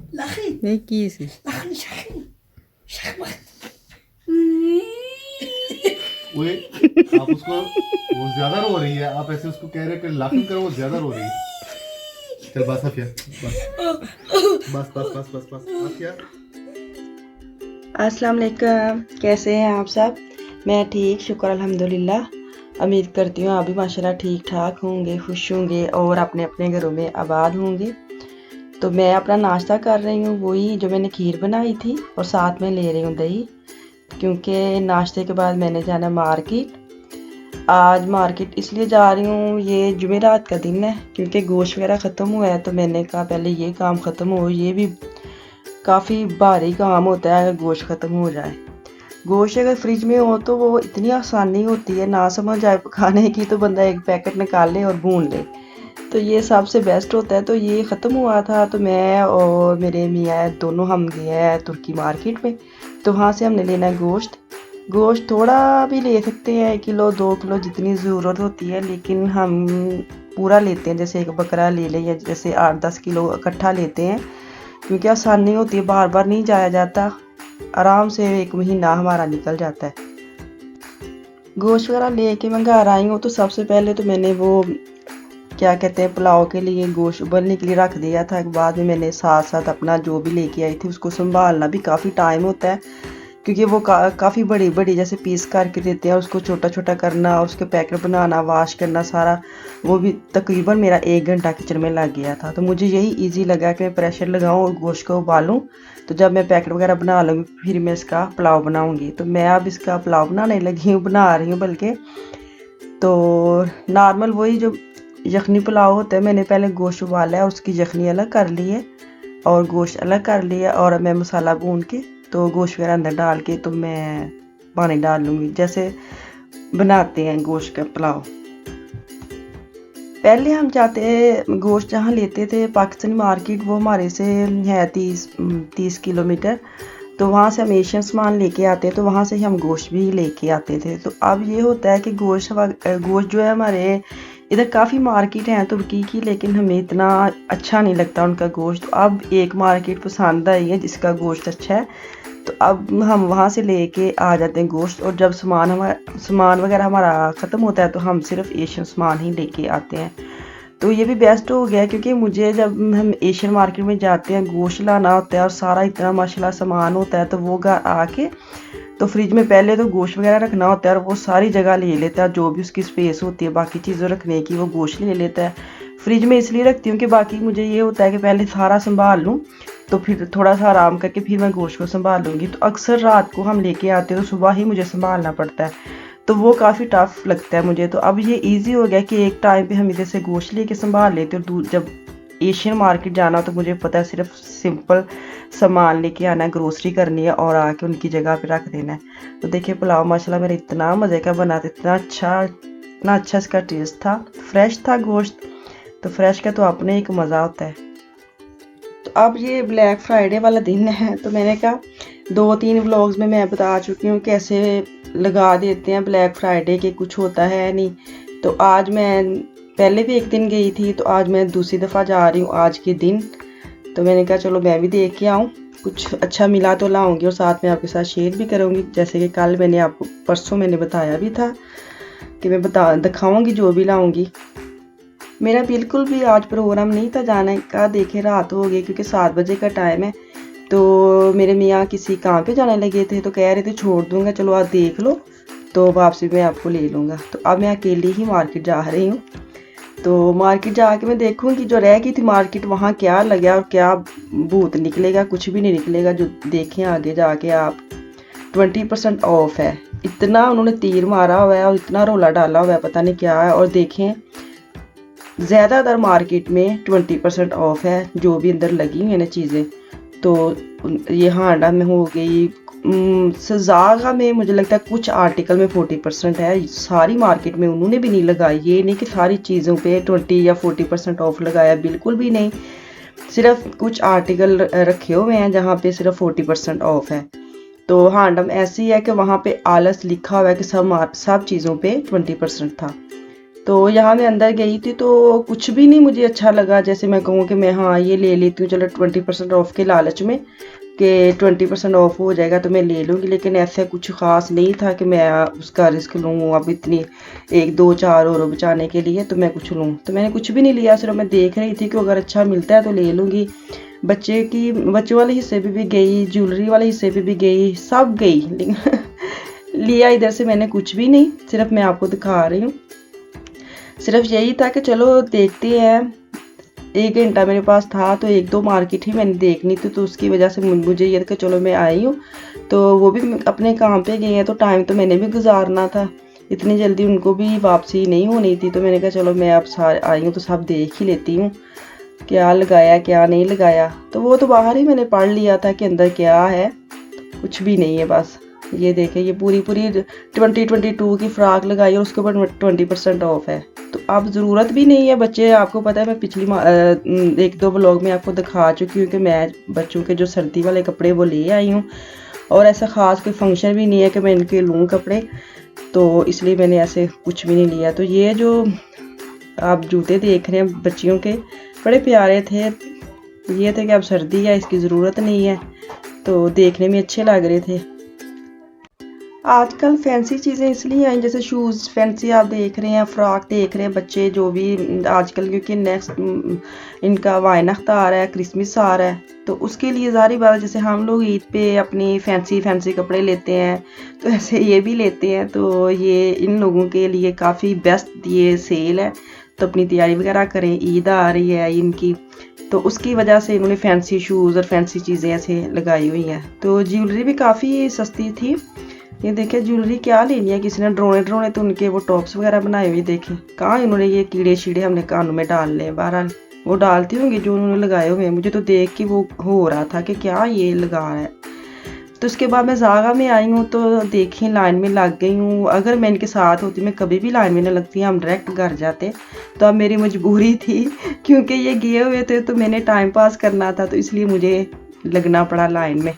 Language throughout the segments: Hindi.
Lachen. Ne giysi? Lachen, lachen. Lach mal. ओए आप उसको वो ज्यादा रो रही है, आप ऐसे उसको कह रहे हैं कि लाखन करो, वो ज्यादा रो रही है। चल बस अफिया, बस बस बस बस बस बस अफिया। अस्सलाम वालेकुम, कैसे हैं आप सब? मैं ठीक, शुक्र अल्हम्दुलिल्लाह। उम्मीद करती हूँ आप भी माशाल्लाह ठीक ठाक होंगे, खुश होंगे और अपने अपने घरों में आबाद होंगे। तो मैं अपना नाश्ता कर रही हूँ, वही जो मैंने खीर बनाई थी और साथ में ले रही हूँ दही, क्योंकि नाश्ते के बाद मैंने जाना मार्केट। आज मार्केट इसलिए जा रही हूँ, ये जुमेरात का दिन है, क्योंकि गोश्त वगैरह ख़त्म हुआ है, तो मैंने कहा पहले ये काम ख़त्म हो। ये भी काफ़ी भारी काम होता है अगर गोश्त ख़त्म हो जाए। गोश्त अगर फ्रिज में हो तो वो इतनी आसानी होती है, ना समझ आए पकाने की तो बंदा एक पैकेट निकाल ले और भून ले, तो ये सबसे बेस्ट होता है। तो ये ख़त्म हुआ था, तो मैं और मेरे मियाँ दोनों हम गए हैं तुर्की मार्केट में। तो वहाँ से हमने लेना है गोश्त। गोश्त थोड़ा भी ले सकते हैं, 1 किलो 2 किलो जितनी ज़रूरत होती है, लेकिन हम पूरा लेते हैं। जैसे एक बकरा ले लें या जैसे 8-10 किलो इकट्ठा लेते हैं, क्योंकि आसानी होती है, बार बार नहीं जाया जाता, आराम से 1 महीना हमारा निकल जाता है। गोश्त वगैरह लेके मैं घर आई हूँ, तो सबसे पहले तो मैंने वो क्या कहते हैं पुलाव के लिए गोश्त उबलने के लिए रख दिया था। बाद में मैंने साथ साथ अपना जो भी लेके आई थी उसको संभालना भी काफ़ी टाइम होता है, क्योंकि वो काफ़ी बड़ी बड़ी जैसे पीस करके देते हैं, उसको छोटा छोटा करना और उसके पैकेट बनाना, वाश करना सारा, वो भी तकरीबन मेरा 1 घंटा किचन में लग गया था। तो मुझे यही इजी लगा कि मैं प्रेशर लगाऊं और गोश्त को उबालूं, तो जब मैं पैकेट वगैरह बना लूँगी फिर मैं इसका पुलाव बनाऊँगी। तो मैं अब इसका पुलाव बनाने लगी हूँ, बना रही हूँ बल्कि। तो नॉर्मल वही जो यखनी पुलाव होता है, मैंने पहले गोश्त उबाला है, उसकी यखनी अलग कर ली है और गोश्त अलग कर लिया, और मैं मसाला भून के तो गोश्त वगैरह अंदर डाल के तो मैं पानी डाल लूँगी, जैसे बनाते हैं गोश्त का पुलाव। पहले हम जाते गोश्त जहाँ लेते थे पाकिस्तानी मार्केट, वो हमारे से है 30 किलोमीटर, तो वहाँ से हम एशियन सामान लेके आते हैं, तो वहाँ से ही हम गोश्त भी लेके आते थे। तो अब ये होता है कि गोश्त जो है हमारे इधर काफ़ी मार्केट हैं तुर्की की, लेकिन हमें इतना अच्छा नहीं लगता उनका गोश्त। तो अब एक मार्केट पसंद आई है जिसका गोश्त अच्छा है, तो अब हम वहाँ से लेके आ जाते हैं गोश्त। और जब सामान वगैरह हमारा ख़त्म होता है तो हम सिर्फ एशियन सामान ही लेके आते हैं। तो ये भी बेस्ट हो गया, क्योंकि मुझे जब हम एशियन मार्केट में जाते हैं गोश्त लाना होता है और सारा इतना माशाल्लाह सामान होता है, तो वो घर आके तो फ्रिज में पहले तो गोश्त वगैरह रखना होता है और वो सारी जगह ले लेता है, जो भी उसकी स्पेस होती है बाकी चीज़ों रखने की वो गोश्त ले लेता है। फ्रिज में इसलिए रखती हूँ कि बाकी मुझे ये होता है कि पहले सारा संभाल लूँ, तो फिर थोड़ा सा आराम करके फिर मैं गोश्त को संभाल लूँगी। तो अक्सर रात को हम लेके आते हैं तो सुबह ही मुझे संभालना पड़ता है, तो वो काफ़ी टफ लगता है मुझे। तो अब ये इजी हो गया कि एक टाइम पे हम इधर से गोश्त लेके संभाल लेते हैं, जब एशियन मार्केट जाना तो मुझे पता है सिर्फ सिंपल सामान लेके आना है, ग्रोसरी करनी है और आके उनकी जगह पे रख देना है। तो देखिए पुलाव माशाल्लाह मेरा इतना मज़े का बना था, इतना अच्छा इसका टेस्ट था, फ्रेश था गोश्त, तो फ्रेश का तो अपने एक मज़ा होता है। तो अब ये ब्लैक फ्राइडे वाला दिन है, तो मैंने कहा 2-3 व्लॉग्स में मैं बता चुकी हूँ कैसे लगा देते हैं ब्लैक फ्राइडे के, कुछ होता है नहीं। तो आज मैं पहले भी एक दिन गई थी, तो आज मैं दूसरी दफ़ा जा रही हूँ आज के दिन। तो मैंने कहा चलो मैं भी देख के आऊँ, कुछ अच्छा मिला तो लाऊंगी और साथ में आपके साथ शेयर भी करूँगी। जैसे कि कल मैंने आपको परसों मैंने बताया भी था कि मैं दिखाऊँगी जो भी लाऊँगी। मेरा बिल्कुल भी आज प्रोग्राम नहीं था जाने का, देखे रात हो गई क्योंकि 7 बजे का टाइम है। तो मेरे मियाँ किसी काम पे जाने लगे थे, तो कह रहे थे छोड़ दूँगा, चलो आप देख लो तो वापसी में आपको ले लूँगा। तो अब मैं अकेली ही मार्केट जा रही हूँ, तो मार्केट जाके मैं देखूँगी जो रह गई थी मार्केट वहाँ क्या लगा और क्या भूत निकलेगा। कुछ भी नहीं निकलेगा, जो देखें आगे जाके आप। 20% ऑफ है, इतना उन्होंने तीर मारा हुआ है और इतना रोला डाला हुआ है, पता नहीं क्या है। और देखें ज़्यादातर मार्केट में 20% ऑफ है, जो भी अंदर लगी हुई है ना चीज़ें। तो ये हांडा में हो गई, सजागा में मुझे लगता है कुछ आर्टिकल में 40% है, सारी मार्केट में उन्होंने भी नहीं लगाई। ये नहीं कि सारी चीज़ों पे 20 या 40% ऑफ लगाया, बिल्कुल भी नहीं, सिर्फ कुछ आर्टिकल रखे हुए हैं जहाँ पे सिर्फ 40% ऑफ है। तो हांडम ऐसी है कि वहाँ पे आलस लिखा हुआ है कि सब चीज़ों पे 20% था। तो यहाँ मैं अंदर गई थी तो कुछ भी नहीं मुझे अच्छा लगा, जैसे मैं कहूँ कि मैं हाँ ये ले लेती हूँ चलो 20% ऑफ के लालच में कि 20% ऑफ हो जाएगा तो मैं ले लूँगी, लेकिन ऐसा कुछ ख़ास नहीं था कि मैं उसका रिस्क लूँ अब इतनी 1-2-4 और बचाने के लिए तो मैं कुछ लूँ। तो मैंने कुछ भी नहीं लिया, सिर्फ मैं देख रही थी कि अगर अच्छा मिलता है तो ले लूँगी। बच्चों वाले हिस्से पे भी गई, ज्वेलरी वाले हिस्से पे भी गई, सब गई, लेकिन लिया इधर से मैंने कुछ भी नहीं, सिर्फ मैं आपको दिखा रही हूँ। सिर्फ यही था कि चलो देखते हैं, 1 घंटा मेरे पास था तो 1-2 मार्केट ही मैंने देखनी थी, तो उसकी वजह से मुझे ये था कि चलो मैं आई हूँ, तो वो भी अपने काम पे गए हैं तो टाइम तो मैंने भी गुजारना था, इतनी जल्दी उनको भी वापसी नहीं होनी थी। तो मैंने कहा चलो मैं अब सारे आई हूँ तो सब देख ही लेती हूँ क्या लगाया क्या नहीं लगाया। तो वो तो बाहर ही मैंने पढ़ लिया था कि अंदर क्या है, कुछ भी नहीं है। बस ये देखें, ये पूरी 2022 की फ्रॉक लगाई और उसके ऊपर 20% ऑफ है, तो अब ज़रूरत भी नहीं है। बच्चे, आपको पता है मैं पिछली 1-2 व्लॉग में आपको दिखा चुकी हूँ कि मैं बच्चों के जो सर्दी वाले कपड़े वो ले आई हूँ, और ऐसा ख़ास कोई फंक्शन भी नहीं है कि मैं इनके लूँ कपड़े, तो इसलिए मैंने ऐसे कुछ भी नहीं लिया। तो ये जो आप जूते देख रहे हैं बच्चियों के, बड़े प्यारे थे, ये थे कि अब सर्दी है इसकी ज़रूरत नहीं है, तो देखने में अच्छे लग रहे थे। आजकल फैंसी चीज़ें इसलिए आई, जैसे शूज़ फैंसी आप देख रहे हैं, फ्रॉक देख रहे हैं बच्चे जो भी आजकल, क्योंकि नेक्स्ट इनका वाइनख्त आ रहा है, क्रिसमस आ रहा है, तो उसके लिए ज़ाहिर बात है जैसे हम लोग ईद पे अपनी फैंसी कपड़े लेते हैं तो ऐसे ये भी लेते हैं। तो ये इन लोगों के लिए काफ़ी बेस्ट ये सेल है, तो अपनी तैयारी वगैरह करें, ईद आ रही है इनकी, तो उसकी वजह से इन्होंने फैंसी शूज़ और फैंसी चीज़ें ऐसे लगाई हुई हैं। तो ज्वेलरी भी काफ़ी सस्ती थी। ये देखे ज्वेलरी क्या लेनी है, किसी ने ड्रोने तो उनके वो टॉप्स वगैरह बनाए हुए देखे, कहाँ इन्होंने ये कीड़े शीड़े हमने कानों में डाल ले। बहरहाल वो डालती होंगी जो उन्होंने लगाए हुए हैं, मुझे तो देख के वो हो रहा था कि क्या ये लगा रहा है। तो उसके बाद मैं जागा में आई हूँ तो देखी लाइन में लग गई हूँ। अगर मैं इनके साथ होती मैं कभी भी लाइन में नहीं लगती, हम डायरेक्ट घर जाते, तो अब मेरी मजबूरी थी क्योंकि ये गए हुए थे तो मैंने टाइम पास करना था, तो इसलिए मुझे लगना पड़ा लाइन में।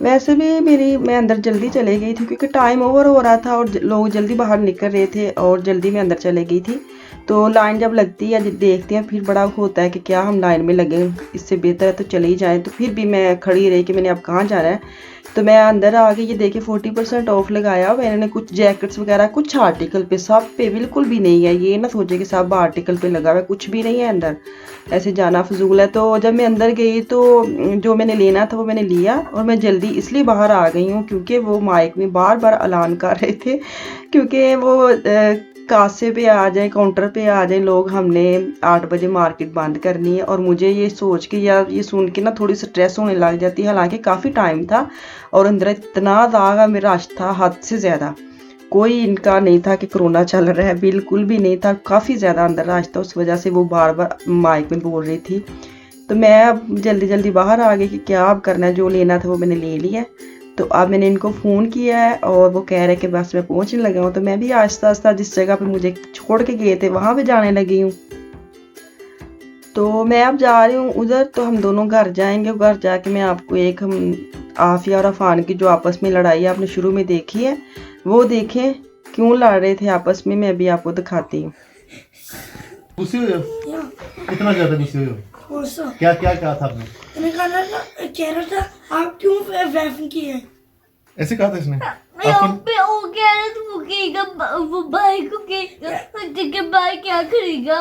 वैसे भी मैं अंदर जल्दी चले गई थी क्योंकि टाइम ओवर हो रहा था और लोग जल्दी बाहर निकल रहे थे और जल्दी मैं अंदर चले गई थी। तो लाइन जब लगती है देखते हैं फिर बड़ा होता है कि क्या हम लाइन में लगे, इससे बेहतर है तो चले ही जाएं। तो फिर भी मैं खड़ी रही कि मैंने अब कहाँ जाना है, तो मैं अंदर आ गई। ये देखिए 40% ऑफ लगाया मैंने, कुछ जैकेट्स वगैरह कुछ आर्टिकल पे, सब पे बिल्कुल भी नहीं है। ये ना सोचे कि सब आर्टिकल पे लगा हुआ है, कुछ भी नहीं है अंदर, ऐसे जाना फजूल है। तो जब मैं अंदर गई तो जो मैंने लेना था वो मैंने लिया, और मैं जल्दी इसलिए बाहर आ गई हूँ क्योंकि वो माइक में बार बार ऐलान कर रहे थे क्योंकि वो कासे पे आ जाए, काउंटर पे आ जाए लोग, हमने 8 बजे मार्केट बंद करनी है। और मुझे ये सोच के या ये सुन के ना थोड़ी स्ट्रेस होने लग जाती है। हालांकि काफ़ी टाइम था और अंदर इतना ज़्यादा मेरा रश था, हद से ज़्यादा। कोई इनका नहीं था कि कोरोना चल रहा है, बिल्कुल भी नहीं था, काफ़ी ज़्यादा अंदर रश था। उस वजह से वो बार बार माइक में बोल रही थी। तो मैं अब जल्दी जल्दी बाहर आ गई कि क्या अब करना है, जो लेना था वो मैंने ले लिया है। तो अब मैंने इनको फ़ोन किया है और वो कह रहे कि बस मैं पहुंचने लगा हूँ। तो मैं भी आहिस्ता आहिस्ता जिस जगह पे मुझे छोड़ के गए थे वहाँ पे जाने लगी हूँ। तो मैं अब जा रही हूँ उधर, तो हम दोनों घर जाएंगे। घर जाके मैं आपको एक आफिया और अफान की जो आपस में लड़ाई आपने शुरू में देखी है वो देखें, क्यों लड़ रहे थे आपस में, मैं भी आपको दिखाती हूँ। गुस्से हो इतना ज्यादा गुस्से हो? क्या क्या कहा था आपने? मैंने कह रहा था आप क्यों वैफन की है? ऐसे कहा था इसने? वो कह रहा था वो कहेगा, वो भाई को कहेगा भाई क्या करेगा।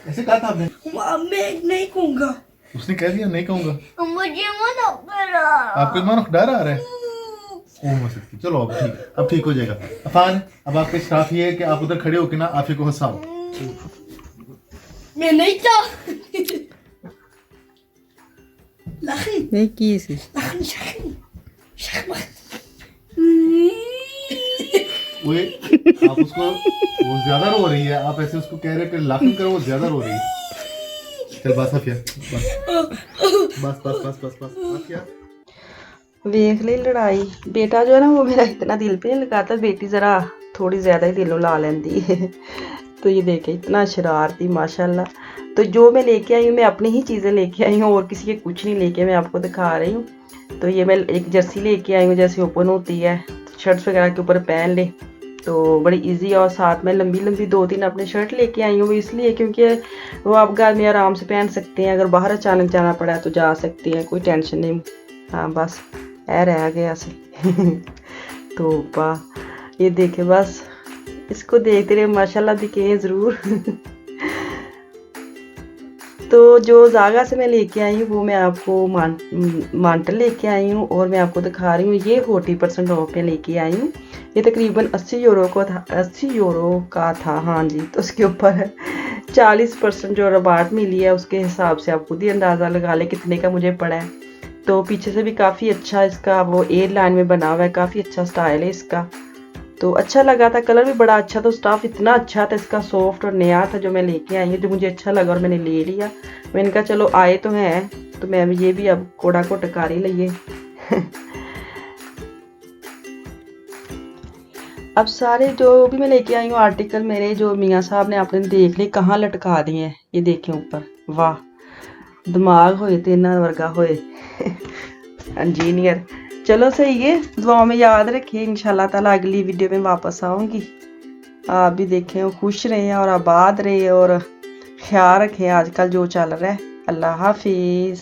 ऐसे कहा था आपने? मैं नहीं कहूँगा। उसने कह दिया नहीं कहूँगा। मुझे मना करा। आपको मानो डर आ रहा है? चलो अब ठीक हो जाएगा। अफान, अब आपके स्टाफ ये है कि आप उधर खड़े होके ना आफिया को हंसाओ। मैं नहीं चाहती। नहीं की सी आप उसको, वो ज्यादा रो रही है, आप ऐसे उसको कह रहे हैं लाखन करो, वो ज्यादा रो रही है। चल बस अफिया, बस अफिया। देख ली लड़ाई। बेटा जो है ना वो मेरा इतना दिल पे नहीं लगाता, बेटी ज़रा थोड़ी ज़्यादा ही दिलों ला लेंदी है। तो ये देखे इतना शरारती माशाल्लाह। तो जो मैं लेके आई हूँ, मैं अपनी ही चीज़ें लेके आई हूँ और किसी के कुछ नहीं लेके मैं आपको दिखा रही हूँ। तो ये मैं एक जर्सी लेके आई हूँ, जैसे ओपन होती है, शर्ट्स वगैरह के ऊपर पहन ले, तो बड़ी इजी और साथ में लंबी लंबी 2-3 अपने शर्ट लेके आई हूँ, वो इसलिए क्योंकि वो आप घर में आराम से पहन सकते हैं, अगर बाहर अचानक जाना पड़ा तो जा सकते हैं, कोई टेंशन नहीं। हाँ बस ऐ रह गया से तो वाह ये देखे, बस इसको देखते रहे, माशाल्लाह दिखे ज़रूर। तो जो जागा से मैं लेके आई हूँ वो मैं आपको मांटल लेके आई हूँ और मैं आपको दिखा रही हूँ। ये 40% ऑफ में लेके आई हूँ। ये तकरीबन 80 यूरो को था, 80 यूरो का था। हाँ जी, तो उसके ऊपर 40% जो रबाट मिली है उसके हिसाब से आप खुद ही अंदाज़ा लगा ले कितने का मुझे पड़ा है। तो पीछे से भी काफ़ी अच्छा इसका वो एयर लाइन में बना हुआ है, काफ़ी अच्छा स्टाइल है इसका। तो अच्छा लगा था, कलर भी बड़ा अच्छा था, स्टाफ इतना अच्छा था इसका, सॉफ्ट और नया था जो मैं लेके आई हूँ, जो मुझे अच्छा लगा और मैंने ले लिया। मैंने कहा चलो आए तो हैं तो मैं ये भी अब कोड़ा को टकार ही लिए। अब सारे जो भी मैं लेके आई हूँ आर्टिकल मेरे, जो मियाँ साहब ने आपने देख ली कहाँ लटका दिए हैं, ये देखें ऊपर। वाह दिमाग होए तो इन्ना वर्गा होए इंजीनियर। चलो सही है, दुआओं में याद रखिए। इंशाल्लाह ताला अगली वीडियो में वापस आऊँगी। आप भी देखें, खुश रहें और आबाद रहें और ख्याल रखें आजकल जो चल रहा है। अल्लाह हाफिज़।